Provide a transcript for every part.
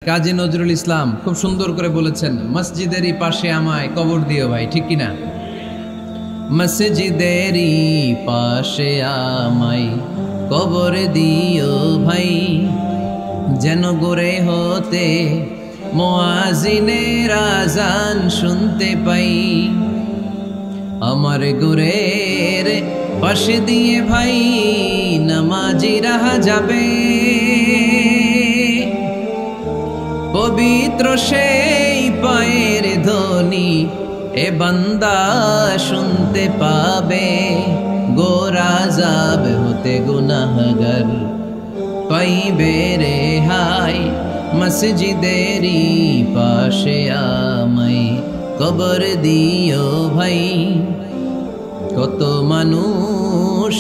কাজী নজরুল ইসলাম খুব সুন্দর করে বলেছেন, মসজিদেরই পাশে আমায় কবর দিও ভাই, ঠিক কিনা? মসজিদেরই পাশে আমায় কবর দিও ভাই, যেন গোরে হতে মুয়াজ্জিনের আযান শুনতে পাই। আমার গোরের পাশে দিয়ে ভাই নামাজিরা যাবে, পবিত্র সেই পায়ের ধ্বনি এ বান্দা শুনতে পাবে। গোরা যাবে হতে গুনাহগার পাইবে রেহাই, মসজিদেরই পাশে আমায় কবর দিও ভাই। কত মানুষ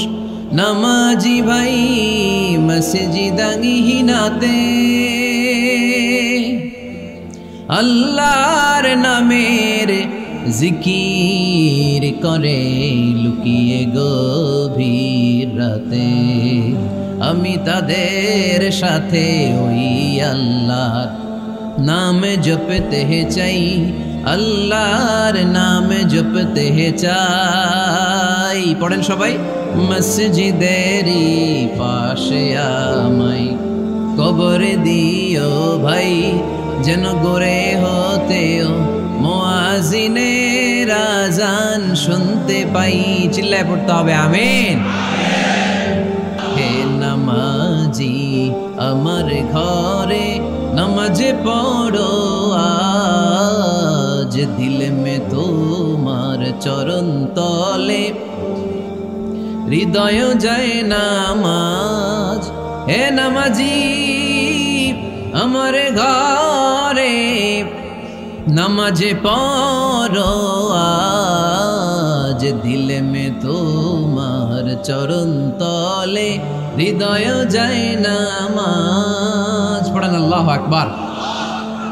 নামাজি ভাই মসজিদাঙ্গিহীনাতে, আল্লাহর নামের জিকির করে লুকিয়ে গভীর রাতে। আমি তাদের সাথে ওই আল্লাহর নাম জপতে চাই, আল্লাহর নাম জপতে চাই। পড়েন সবাই, মসজিদেরই পাশে আমায় কবর দিও ভাই, যেন গোরে হতেও মুয়াজ্জিনের আযান শুনতে পাই। চিল্লায় পড়তে হবে আমিন। হে নামাজি আমার ঘরে নামাজে পড়ো আজ, দিল মে তোমার চরণ তলে হৃদয় যায় নামাজ। হে নামাজি আমার ঘরে নামাজে পড়ো আজ, দিল মে তোমার চরণ তলে হৃদয় যায় নামাজ। পড়েন আল্লাহু আকবার।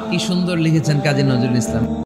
কি সুন্দর লিখেছেন কাজী নজরুল ইসলাম।